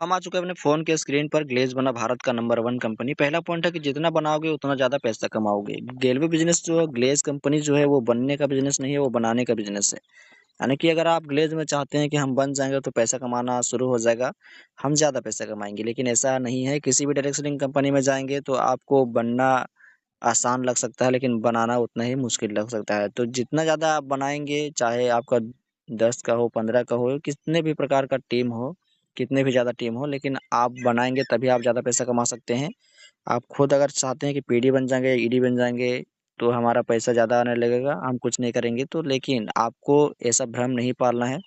हम आ चुके हैं अपने फ़ोन के स्क्रीन पर। ग्लेज़ बना भारत का नंबर 1 कंपनी। पहला पॉइंट है कि जितना बनाओगे उतना ज़्यादा पैसा कमाओगे। रेलवे बिज़नेस जो है, ग्लेज़ कंपनी जो है वो बनने का बिज़नेस नहीं है, वो बनाने का बिज़नेस है। यानी कि अगर आप ग्लेज़ में चाहते हैं कि हम बन जाएँगे तो पैसा कमाना शुरू हो जाएगा, हम ज़्यादा पैसा कमाएँगे, लेकिन ऐसा नहीं है। किसी भी डायरेक्ट सेलिंग कंपनी में जाएँगे तो आपको बनना आसान लग सकता है, लेकिन बनाना उतना ही मुश्किल लग सकता है। तो जितना ज़्यादा आप बनाएँगे, चाहे आपका 10 का हो, 15 का हो, कितने भी प्रकार का टीम हो, कितने भी ज़्यादा टीम हो, लेकिन आप बनाएँगे तभी आप ज़्यादा पैसा कमा सकते हैं। आप खुद अगर चाहते हैं कि पीडी बन जाएँगे, ईडी बन जाएँगे, तो हमारा पैसा ज़्यादा आने लगेगा, हम कुछ नहीं करेंगे तो, लेकिन आपको ऐसा भ्रम नहीं पालना है।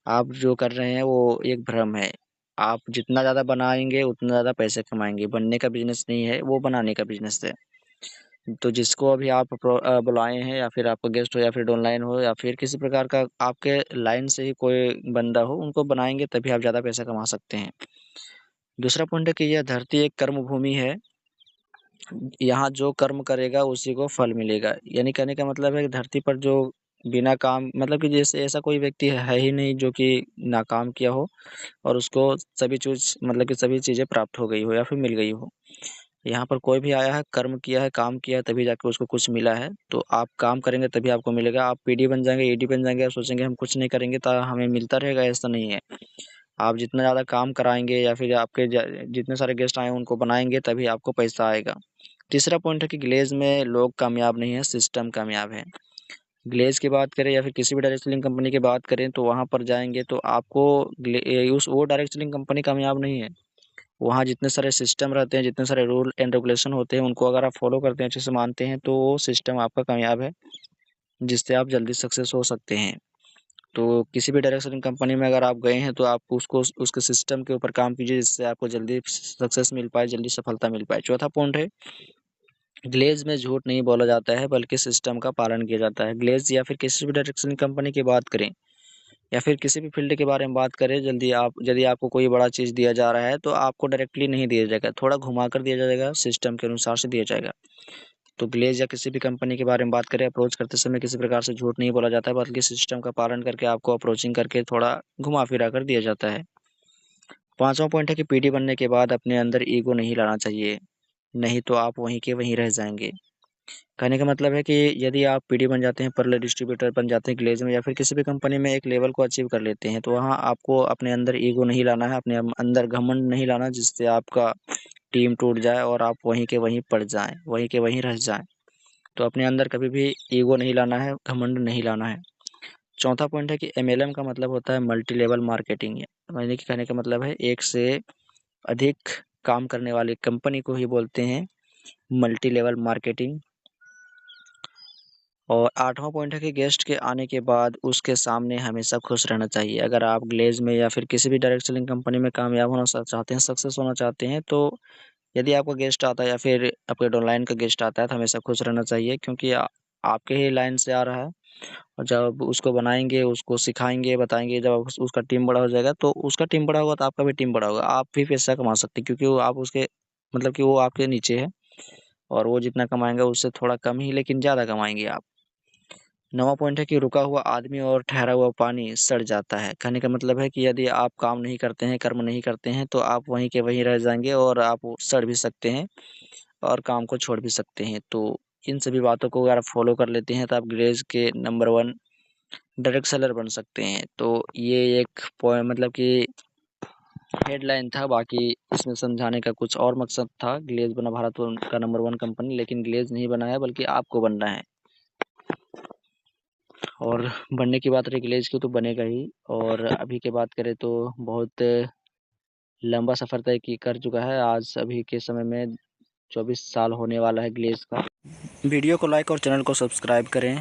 आप जो कर रहे हैं वो एक भ्रम है। आप जितना ज़्यादा बनाएँगे उतना ज़्यादा पैसे कमाएँगे। बनने का बिज़नेस नहीं है, वो बनाने का बिज़नेस है। तो जिसको अभी आप बुलाए हैं, या फिर आपका गेस्ट हो, या फिर ऑनलाइन हो, या फिर किसी प्रकार का आपके लाइन से ही कोई बंदा हो, उनको बनाएँगे तभी आप ज़्यादा पैसा कमा सकते हैं। दूसरा पॉइंट है कि यह धरती एक कर्म भूमि है। यहाँ जो कर्म करेगा उसी को फल मिलेगा। यानी कहने का मतलब है कि धरती पर जो बिना काम, मतलब कि जैसे ऐसा कोई व्यक्ति है ही नहीं जो कि नाकाम किया हो और उसको सभी चीज़, मतलब कि सभी चीज़ें प्राप्त हो गई हो या फिर मिल गई हो। यहाँ पर कोई भी आया है, कर्म किया है, काम किया है, तभी जाके उसको कुछ मिला है। तो आप काम करेंगे तभी आपको मिलेगा। आप पीडी बन जाएँगे, ईडी बन जाएँगे, आप सोचेंगे हम कुछ नहीं करेंगे तो हमें मिलता रहेगा, ऐसा नहीं है। आप जितना ज़्यादा काम कराएँगे या फिर आपके जितने सारे गेस्ट आए हैं उनको बनाएँगे तभी आपको पैसा आएगा। तीसरा पॉइंट है कि ग्लेज़ में लोग कामयाब नहीं है, सिस्टम कामयाब है। ग्लेज़ की बात करें या फिर किसी भी डायरेक्ट सेलिंग कंपनी की बात करें तो वहाँ पर जाएँगे तो आपको उस वो डायरेक्ट सेलिंग कंपनी कामयाब नहीं है। वहाँ जितने सारे सिस्टम रहते हैं, जितने सारे रूल एंड रेगुलेशन होते हैं, उनको अगर आप फ़ॉलो करते हैं, अच्छे से मानते हैं, तो वो सिस्टम आपका कामयाब है, जिससे आप जल्दी सक्सेस हो सकते हैं। तो किसी भी डायरेक्ट सेलिंग कंपनी में अगर आप गए हैं, तो आप उसको उसके सिस्टम के ऊपर काम कीजिए, जिससे आपको जल्दी सक्सेस मिल पाए, जल्दी सफलता मिल पाए। चौथा पॉइंट है, ग्लेज़ में झूठ नहीं बोला जाता है, बल्कि सिस्टम का पालन किया जाता है। ग्लेज़ या फिर किसी भी डायरेक्ट सेलिंग कंपनी की बात करें, या फिर किसी भी फ़ील्ड के बारे में बात करें, यदि आपको कोई बड़ा चीज़ दिया जा रहा है, तो आपको डायरेक्टली नहीं दिया जाएगा, थोड़ा घुमाकर दिया जाएगा, सिस्टम के अनुसार से दिया जाएगा। तो ग्लेज़ या किसी भी कंपनी के बारे में बात करें, अप्रोच करते समय किसी प्रकार से झूठ नहीं बोला जाता है, बल्कि सिस्टम का पालन करके आपको अप्रोचिंग करके थोड़ा घुमा-फिरा कर दिया जाता है। पाँचवाँ पॉइंट है कि पीडी बनने के बाद अपने अंदर ईगो नहीं लाना चाहिए, नहीं तो आप वहीं के वहीं रह जाएँगे। कहने का मतलब है कि यदि आप पीडी बन जाते हैं, पर्ल डिस्ट्रीब्यूटर बन जाते हैं ग्लेज़ में, या फिर किसी भी कंपनी में एक लेवल को अचीव कर लेते हैं, तो वहाँ आपको अपने अंदर ईगो नहीं लाना है, अपने अंदर घमंड नहीं लाना, जिससे आपका टीम टूट जाए और आप वहीं के वहीं पड़ जाएँ, वहीं के वहीं रह जाएँ। तो अपने अंदर कभी भी ईगो नहीं लाना है, घमंड नहीं लाना है। चौथा पॉइंट है कि एमएलएम का मतलब होता है मल्टी लेवल मार्केटिंग। यानी कि कहने का मतलब है एक से अधिक काम करने वाली कंपनी को ही बोलते हैं मल्टी लेवल मार्केटिंग। और आठवां पॉइंट है कि गेस्ट के आने के बाद उसके सामने हमेशा खुश रहना चाहिए। अगर आप ग्लेज़ में या फिर किसी भी डायरेक्ट सेलिंग कंपनी में कामयाब होना चाहते हैं, सक्सेस होना चाहते हैं, तो यदि आपका गेस्ट आता है या फिर आपके डाउनलाइन का गेस्ट आता है, तो हमेशा खुश रहना चाहिए, क्योंकि आपके ही लाइन से आ रहा है। और जब उसको बनाएँगे, उसको सिखाएँगे, बताएँगे, जब उसका टीम बड़ा हो जाएगा, तो उसका टीम बड़ा होगा तो आपका भी टीम बड़ा होगा। आप भी पैसा कमा सकते हैं, क्योंकि वो आप उसके, मतलब कि वो आपके नीचे है, और वो जितना कमाएँगा उससे थोड़ा कम ही, लेकिन ज़्यादा कमाएँगे आप। 9वां पॉइंट है कि रुका हुआ आदमी और ठहरा हुआ पानी सड़ जाता है। कहने का मतलब है कि यदि आप काम नहीं करते हैं, कर्म नहीं करते हैं, तो आप वहीं के वहीं रह जाएँगे और आप सड़ भी सकते हैं और काम को छोड़ भी सकते हैं। तो इन सभी बातों को अगर आप फ़ॉलो कर लेते हैं, तो आप ग्लेज़ के नंबर 1 डायरेक्ट सेलर बन सकते हैं। तो ये एक मतलब कि हेडलाइन था, बाकी इसमें समझाने का कुछ और मकसद था। ग्लेज़ बना भारत का नंबर 1 कंपनी, लेकिन ग्लेज़ नहीं बना है, बल्कि आपको बनना है। और बनने की बात रही ग्लेज़ की, तो बनेगा ही। और अभी की बात करें तो बहुत लंबा सफ़र तय कर चुका है। आज अभी के समय में 24 साल होने वाला है ग्लेज़ का। वीडियो को लाइक और चैनल को सब्सक्राइब करें।